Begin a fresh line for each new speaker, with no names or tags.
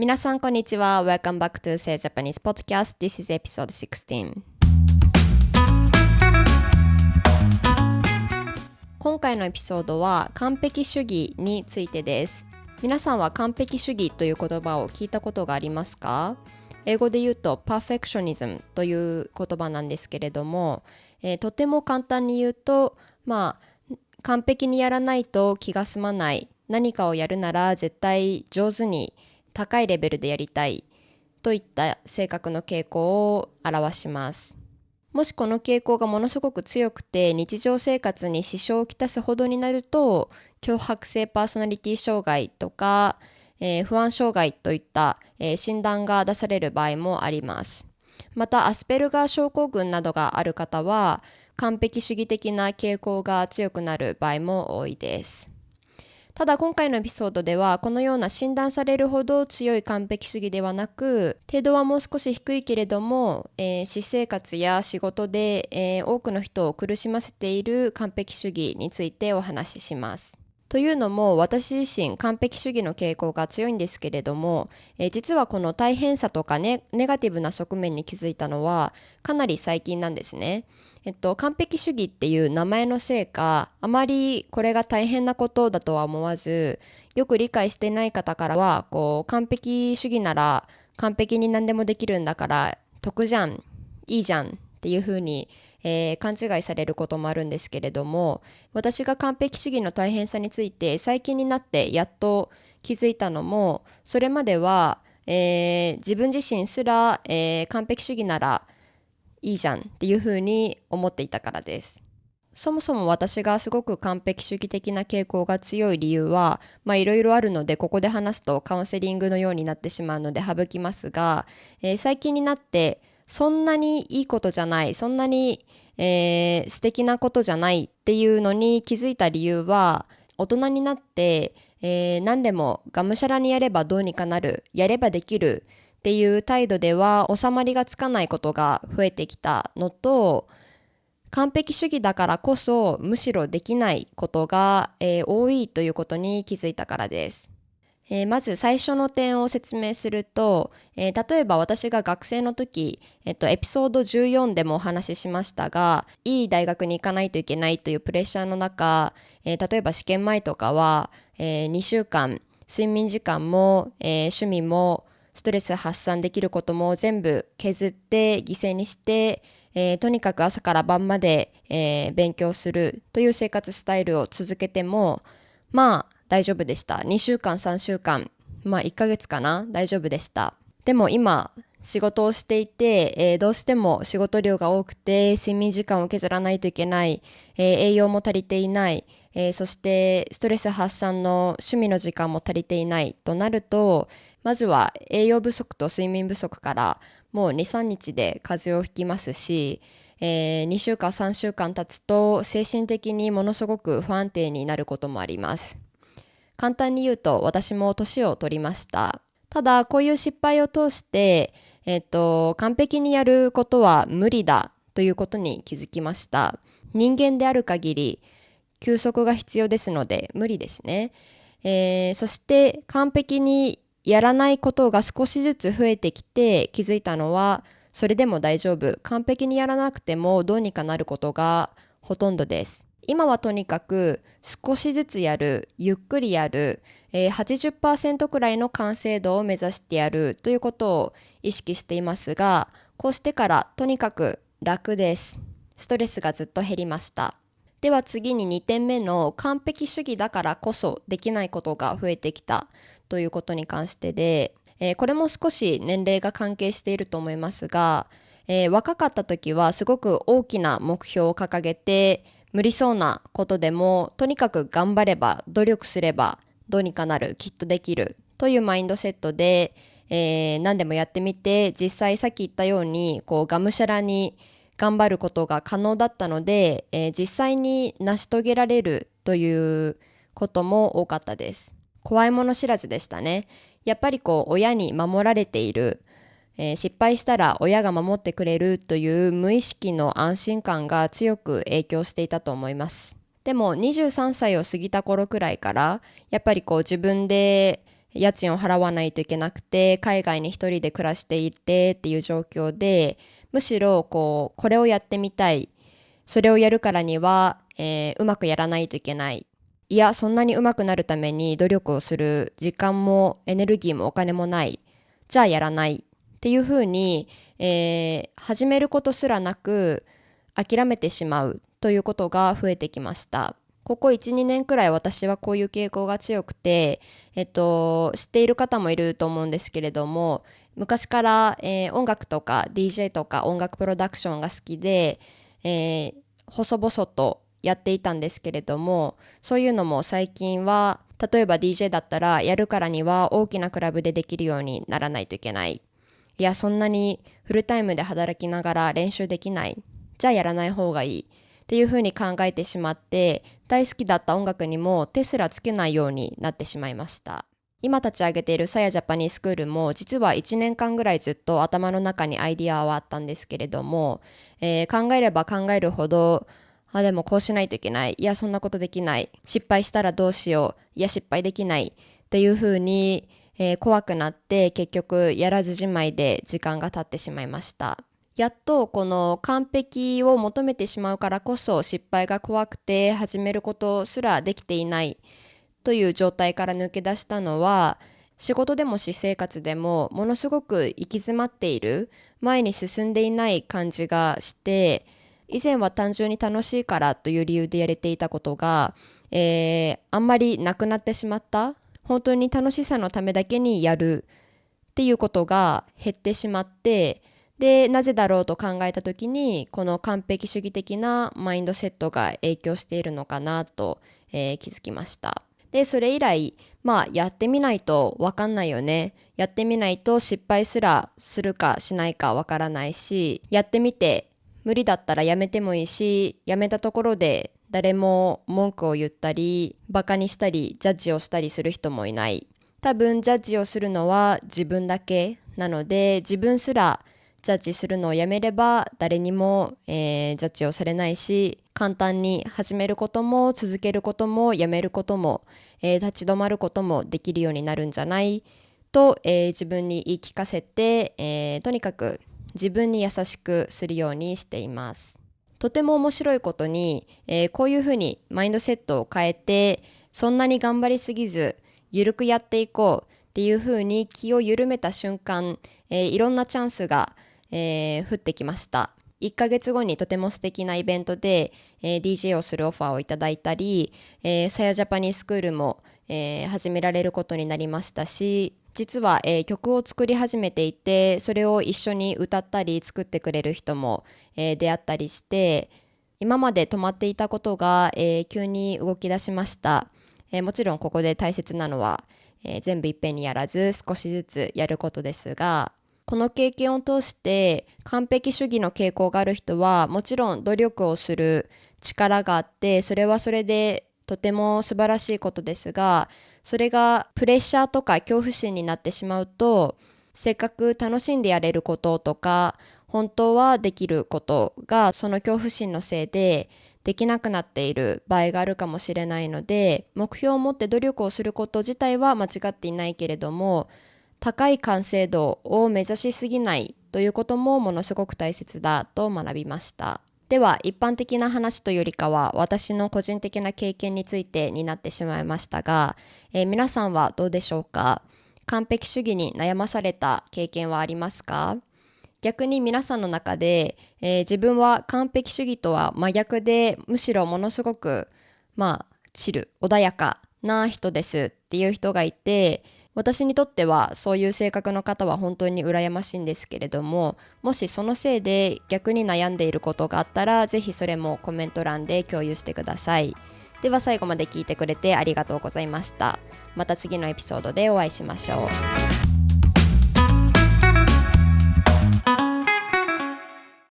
皆さんこんにちは。Welcome back to Say Japanese Podcast. This is episode 16. 今回のエピソードは完璧主義についてです。皆さんは完璧主義という言葉を聞いたことがありますか？英語で言うと perfectionism という言葉なんですけれども、とても簡単に言うと、完璧にやらないと気が済まない。何かをやるなら絶対上手に高いレベルでやりたいといった性格の傾向を表します。もしこの傾向がものすごく強くて日常生活に支障をきたすほどになると、強迫性パーソナリティ障害とか、不安障害といった、診断が出される場合もあります。またアスペルガー症候群などがある方は完璧主義的な傾向が強くなる場合も多いです。ただ今回のエピソードではこのような診断されるほど強い完璧主義ではなく、程度はもう少し低いけれども、私生活や仕事で、多くの人を苦しませている完璧主義についてお話しします。というのも私自身完璧主義の傾向が強いんですけれども、実はこの大変さとかネガティブな側面に気づいたのはかなり最近なんですね。完璧主義っていう名前のせいか、あまりこれが大変なことだとは思わず、よく理解していない方からは完璧主義なら完璧に何でもできるんだから得じゃん、いいじゃんっていう風に、勘違いされることもあるんですけれども、私が完璧主義の大変さについて最近になってやっと気づいたのも、それまでは、自分自身すら、完璧主義ならいいじゃんっていう風に思っていたからです。そもそも私がすごく完璧主義的な傾向が強い理由はいろいろあるので、ここで話すとカウンセリングのようになってしまうので省きますが、最近になってそんなにいいことじゃない、そんなに、素敵なことじゃないっていうのに気づいた理由は、大人になって、何でもがむしゃらにやればどうにかなる、やればできるっていう態度では収まりがつかないことが増えてきたのと、完璧主義だからこそむしろできないことが、多いということに気づいたからです。まず最初の点を説明すると、例えば私が学生の時、エピソード14でもお話ししましたが、いい大学に行かないといけないというプレッシャーの中、例えば試験前とかは、2週間睡眠時間も、趣味もストレス発散できることも全部削って犠牲にして、とにかく朝から晩まで、勉強するという生活スタイルを続けても大丈夫でした。2週間3週間1ヶ月かな、大丈夫でした。でも今仕事をしていて、どうしても仕事量が多くて睡眠時間を削らないといけない、栄養も足りていない、そしてストレス発散の趣味の時間も足りていないとなると、まずは栄養不足と睡眠不足からもう 2,3 日で風邪をひきますし、2週間3週間経つと精神的にものすごく不安定になることもあります。簡単に言うと私も年を取りました。ただこういう失敗を通して、完璧にやることは無理だということに気づきました。人間である限り休息が必要ですので無理ですね。そして完璧にやらないことが少しずつ増えてきて気づいたのは、それでも大丈夫、完璧にやらなくてもどうにかなることがほとんどです。今はとにかく少しずつやる、ゆっくりやる、80% くらいの完成度を目指してやるということを意識していますが、こうしてからとにかく楽です。ストレスがずっと減りました。では次に2点目の完璧主義だからこそできないことが増えてきたということに関してで、これも少し年齢が関係していると思いますが、若かった時はすごく大きな目標を掲げて、無理そうなことでもとにかく頑張れば努力すればどうにかなる、きっとできるというマインドセットで、何でもやってみて、実際さっき言ったようにがむしゃらに頑張ることが可能だったので、実際に成し遂げられるということも多かったです。怖いもの知らずでしたね。やっぱり親に守られている、失敗したら親が守ってくれるという無意識の安心感が強く影響していたと思います。でも23歳を過ぎた頃くらいからやっぱり自分で、家賃を払わないといけなくて、海外に一人で暮らしていてっていう状況で、むしろこれをやってみたい、それをやるからには、うまくやらないといけない、いやそんなにうまくなるために努力をする時間もエネルギーもお金もない、じゃあやらないっていうふうに、始めることすらなく諦めてしまうということが増えてきました。ここ 1,2 年くらい私はこういう傾向が強くて、知っている方もいると思うんですけれども、昔から、音楽とか DJ とか音楽プロダクションが好きで、細々とやっていたんですけれども、そういうのも最近は例えば DJ だったらやるからには大きなクラブでできるようにならないといけない、いやそんなにフルタイムで働きながら練習できない、じゃあやらない方がいいっていうふうに考えてしまって、大好きだった音楽にも手すらつけないようになってしまいました。今立ち上げているさやジャパニースクールも実は1年間ぐらいずっと頭の中にアイディアはあったんですけれども、考えれば考えるほど、でもこうしないといけない、いやそんなことできない、失敗したらどうしよう、いや失敗できないっていうふうに、怖くなって結局やらずじまいで時間が経ってしまいました。やっとこの完璧を求めてしまうからこそ失敗が怖くて始めることすらできていないという状態から抜け出したのは、仕事でも私生活でもものすごく行き詰まっている、前に進んでいない感じがして、以前は単純に楽しいからという理由でやれていたことが、あんまりなくなってしまった、本当に楽しさのためだけにやるっていうことが減ってしまって、でなぜだろうと考えた時にこの完璧主義的なマインドセットが影響しているのかなと、気づきました。でそれ以来、やってみないと分かんないよね、やってみないと失敗すらするかしないか分からないし、やってみて無理だったらやめてもいいし、やめたところで誰も文句を言ったりバカにしたりジャッジをしたりする人もいない、多分ジャッジをするのは自分だけなので、自分すらジャッジするのをやめれば誰にも、ジャッジをされないし、簡単に始めることも続けることもやめることも、立ち止まることもできるようになるんじゃないと、自分に言い聞かせて、とにかく自分に優しくするようにしています。とても面白いことに、こういうふうにマインドセットを変えて、そんなに頑張りすぎずゆるくやっていこうっていうふうに気を緩めた瞬間、いろんなチャンスが、降ってきました。1ヶ月後にとても素敵なイベントで、DJ をするオファーをいただいたり、さやジャパニースクールも、始められることになりましたし、実は、曲を作り始めていて、それを一緒に歌ったり作ってくれる人も、出会ったりして、今まで止まっていたことが、急に動き出しました。もちろんここで大切なのは、全部いっぺんにやらず少しずつやることですが、この経験を通して完璧主義の傾向がある人はもちろん努力をする力があって、それはそれでとても素晴らしいことですが、それがプレッシャーとか恐怖心になってしまうと、せっかく楽しんでやれることとか本当はできることがその恐怖心のせいでできなくなっている場合があるかもしれないので、目標を持って努力をすること自体は間違っていないけれども、高い完成度を目指しすぎないということもものすごく大切だと学びました。では一般的な話というよりかは私の個人的な経験についてになってしまいましたが、皆さんはどうでしょうか。完璧主義に悩まされた経験はありますか。逆に皆さんの中で、自分は完璧主義とは真逆で、むしろものすごくチル穏やかな人ですっていう人がいて、私にとってはそういう性格の方は本当に羨ましいんですけれども、もしそのせいで逆に悩んでいることがあったら、ぜひそれもコメント欄で共有してください。では最後まで聞いてくれてありがとうございました。また次のエピソードでお会いしましょう。